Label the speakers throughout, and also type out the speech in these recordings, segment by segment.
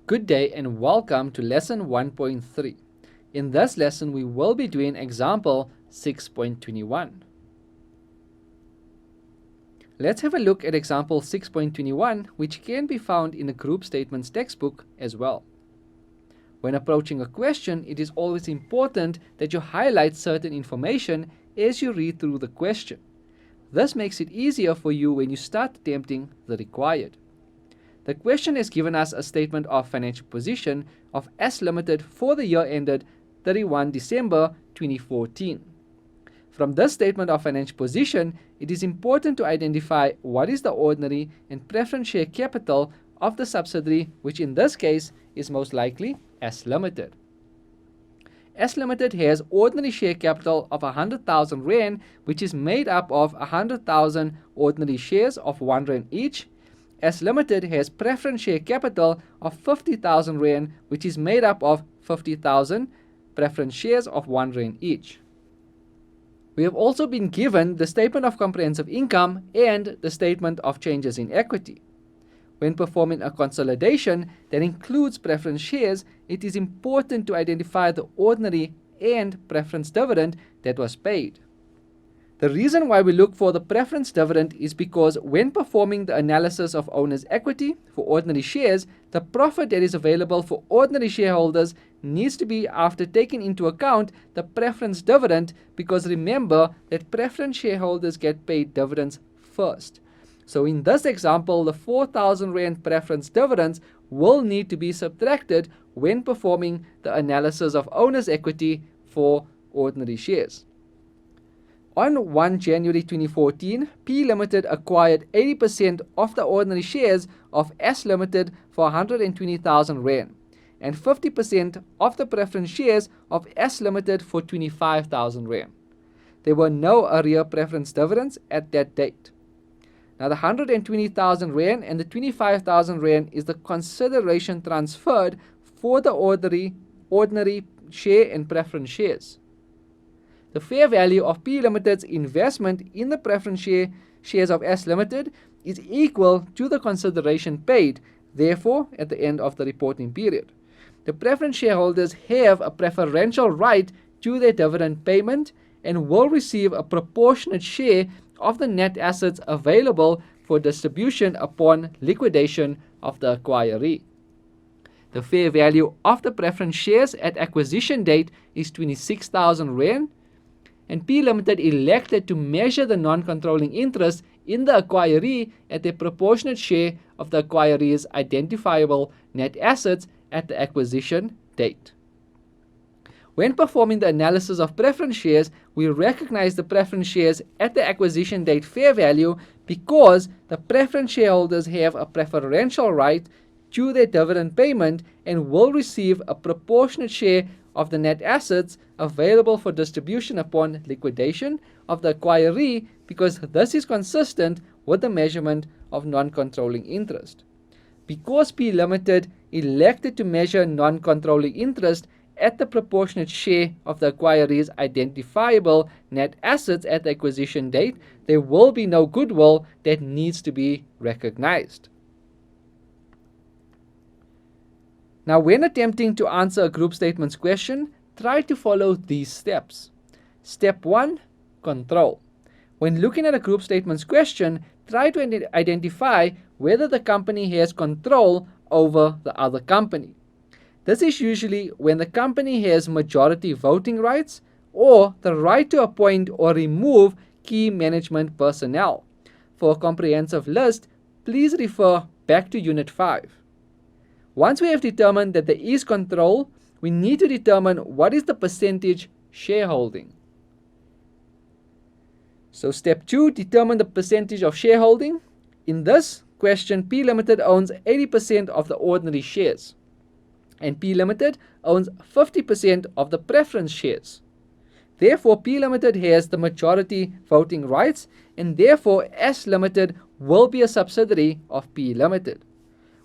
Speaker 1: Good day and welcome to lesson 1.3. In this lesson we will be doing example 6.21. Let's have a look at example 6.21, which can be found in the group statements textbook as well. When approaching a question, it is always important that you highlight certain information as you read through the question. This makes it easier for you when you start attempting the required. The question has given us a statement of financial position of S Limited for the year ended 31 December 2014. From this statement of financial position, it is important to identify what is the ordinary and preference share capital of the subsidiary, which in this case is most likely S Limited. S Limited has ordinary share capital of 100,000 Rand, which is made up of 100,000 ordinary shares of 1 Rand each. S Limited has preference share capital of 50,000 Rand, which is made up of 50,000 preference shares of 1 Rand each. We have also been given the statement of comprehensive income and the statement of changes in equity. When performing a consolidation that includes preference shares, it is important to identify the ordinary and preference dividend that was paid. The reason why we look for the preference dividend is because when performing the analysis of owner's equity for ordinary shares, the profit that is available for ordinary shareholders needs to be after taking into account the preference dividend, because remember that preference shareholders get paid dividends first. So in this example, the 4,000 Rand preference dividends will need to be subtracted when performing the analysis of owner's equity for ordinary shares. On 1 January 2014, P Limited acquired 80% of the ordinary shares of S Limited for 120,000 Rand and 50% of the preference shares of S Limited for 25,000 Rand. There were no arrear preference dividends at that date. Now the 120,000 Rand and the 25,000 Rand is the consideration transferred for the ordinary share and preference shares. The fair value of P Limited's investment in the preference shares of S Limited is equal to the consideration paid, therefore, at the end of the reporting period. The preference shareholders have a preferential right to their dividend payment and will receive a proportionate share of the net assets available for distribution upon liquidation of the acquiree. The fair value of the preference shares at acquisition date is 26,000 Rand, and P Limited elected to measure the non-controlling interest in the acquiree at a proportionate share of the acquiree's identifiable net assets at the acquisition date. When performing the analysis of preference shares, we recognize the preference shares at the acquisition date fair value because the preference shareholders have a preferential right to their dividend payment and will receive a proportionate share of the net assets available for distribution upon liquidation of the acquiree, because this is consistent with the measurement of non-controlling interest. Because P Limited elected to measure non-controlling interest at the proportionate share of the acquiree's identifiable net assets at the acquisition date, there will be no goodwill that needs to be recognized. Now, when attempting to answer a group statements question, try to follow these steps. Step 1. Control. When looking at a group statements question, try to identify whether the company has control over the other company. This is usually when the company has majority voting rights or the right to appoint or remove key management personnel. For a comprehensive list, please refer back to Unit 5. Once we have determined that there is control, we need to determine what is the percentage shareholding. So step 2, determine the percentage of shareholding. In this question, P Limited owns 80% of the ordinary shares, and P Limited owns 50% of the preference shares. Therefore, P Limited has the majority voting rights, and therefore S Limited will be a subsidiary of P Limited.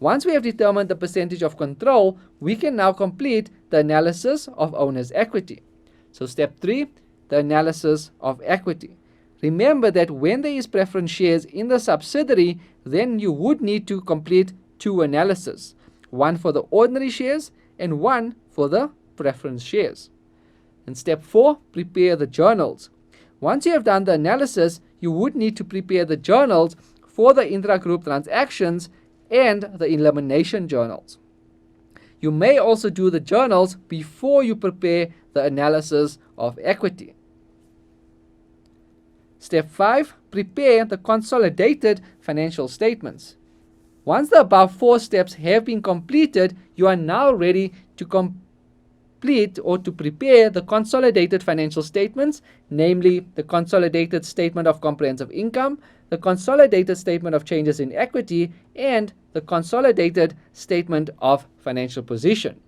Speaker 1: Once we have determined the percentage of control, we can now complete the analysis of owner's equity. So step 3, the analysis of equity. Remember that when there is preference shares in the subsidiary, then you would need to complete two analyses. one for the ordinary shares and one for the preference shares. And step 4, prepare the journals. Once you have done the analysis, you would need to prepare the journals for the intra-group transactions and the elimination journals. You may also do the journals before you prepare the analysis of equity. Step 5, prepare the consolidated financial statements. Once the above 4 steps have been completed, you are now ready to complete or to prepare the consolidated financial statements, namely the consolidated statement of comprehensive income, the consolidated statement of changes in equity, and the consolidated statement of financial position.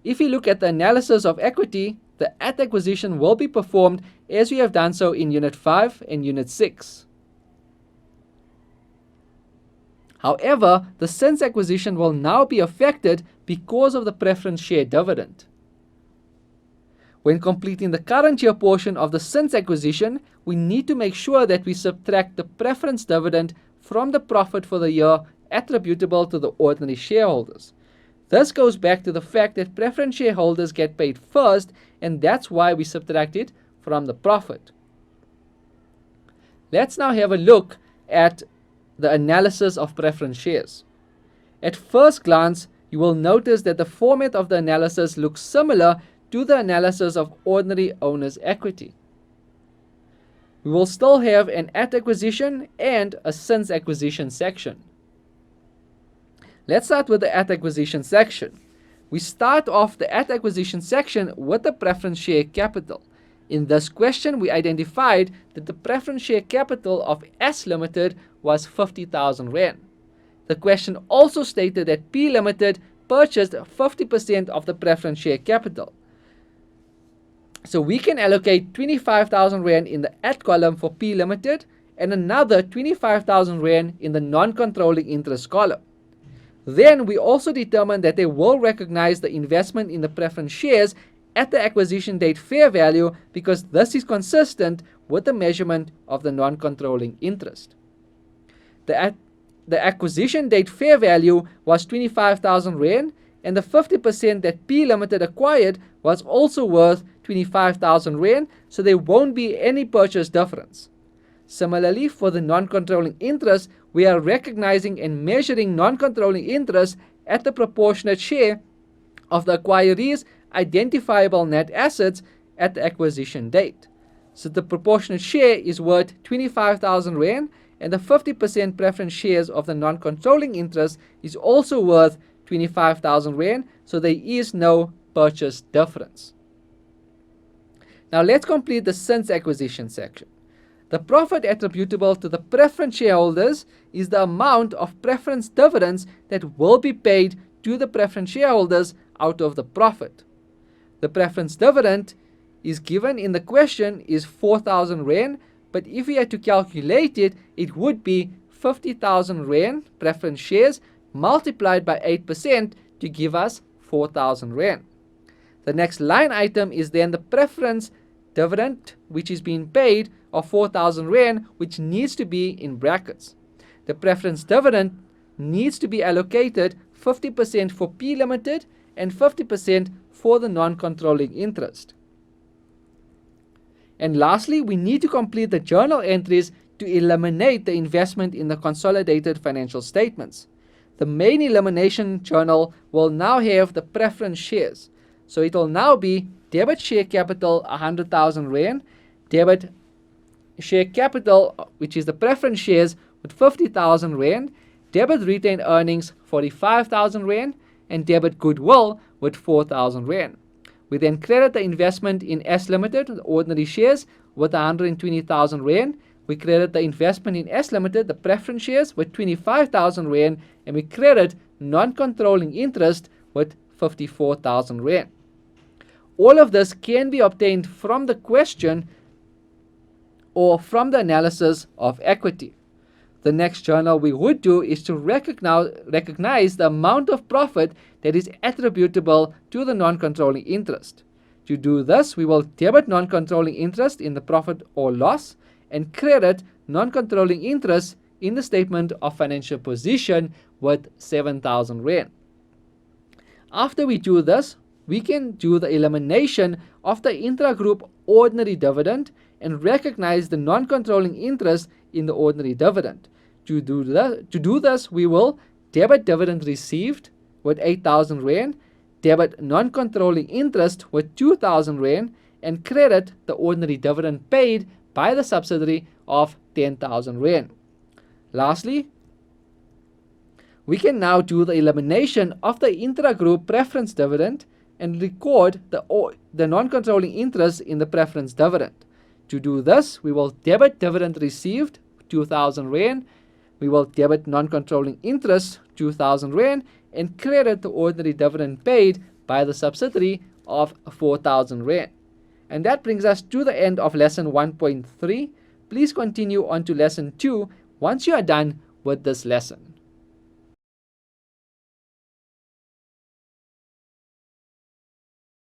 Speaker 1: If you look at the analysis of equity, the at-acquisition will be performed as we have done so in Unit 5 and Unit 6. However, the since acquisition will now be affected because of the preference share dividend. When completing the current year portion of the since acquisition, we need to make sure that we subtract the preference dividend from the profit for the year attributable to the ordinary shareholders. This goes back to the fact that preference shareholders get paid first, and that's why we subtract it from the profit. Let's now have a look at the analysis of preference shares. At first glance, you will notice that the format of the analysis looks similar to the analysis of ordinary owner's equity. We will still have an at acquisition and a since acquisition section. Let's start with the at acquisition section. We start off the at acquisition section with the preference share capital. In this question, we identified that the preference share capital of S Limited was 50,000 Rand. The question also stated that P Limited purchased 50% of the preference share capital. So we can allocate 25,000 Rand in the at column for P Limited and another 25,000 Rand in the non-controlling interest column. Then we also determined that they will recognize the investment in the preference shares at the acquisition date fair value because this is consistent with the measurement of the non-controlling interest. The acquisition date fair value was 25,000 Rand, and the 50% that P Limited acquired was also worth 25,000 Rand, so there won't be any purchase difference. Similarly, for the non-controlling interest, we are recognizing and measuring non-controlling interest at the proportionate share of the acquiree's identifiable net assets at the acquisition date. So the proportionate share is worth 25,000 Rand, and the 50% preference shares of the non-controlling interest is also worth 25,000 Rand, so there is no purchase difference. Now let's complete the since acquisition section. The profit attributable to the preference shareholders is the amount of preference dividends that will be paid to the preference shareholders out of the profit. The preference dividend is given in the question is 4,000 Rand, but if we had to calculate it, it would be 50,000 Rand preference shares multiplied by 8% to give us 4,000 Rand. The next line item is then the preference dividend which is being paid of 4,000 Rand, which needs to be in brackets. The preference dividend needs to be allocated 50% for P Limited and 50% for the non-controlling interest. And lastly, we need to complete the journal entries to eliminate the investment in the consolidated financial statements. The main elimination journal will now have the preference shares. So it will now be debit share capital 100,000 Rand, debit share capital, which is the preference shares, with 50,000 Rand, debit retained earnings 45,000 Rand, and debit goodwill with 4,000 Rand. We then credit the investment in S Limited, the ordinary shares, with 120,000 Rand. We credit the investment in S Limited, the preference shares, with 25,000 Rand, and we credit non-controlling interest with 54,000 Rand. All of this can be obtained from the question or from the analysis of equity. The next journal we would do is to recognize the amount of profit that is attributable to the non-controlling interest. To do this, we will debit non-controlling interest in the profit or loss and credit non-controlling interest in the statement of financial position with 7,000 Rand. After we do this, we can do the elimination of the intragroup ordinary dividend and recognize the non-controlling interest in the ordinary dividend. To do this, we will debit dividend received with 8,000 Rand, debit non-controlling interest with 2,000 Rand, and credit the ordinary dividend paid by the subsidiary of 10,000 Rand. Lastly, we can now do the elimination of the intragroup preference dividend and record the non-controlling interest in the preference dividend. To do this, we will debit dividend received 2,000 Rand, we will debit non-controlling interest 2,000 Rand, and credit the ordinary dividend paid by the subsidiary of 4,000 Rand. And that brings us to the end of lesson 1.3. Please continue on to lesson 2 once you are done with this lesson.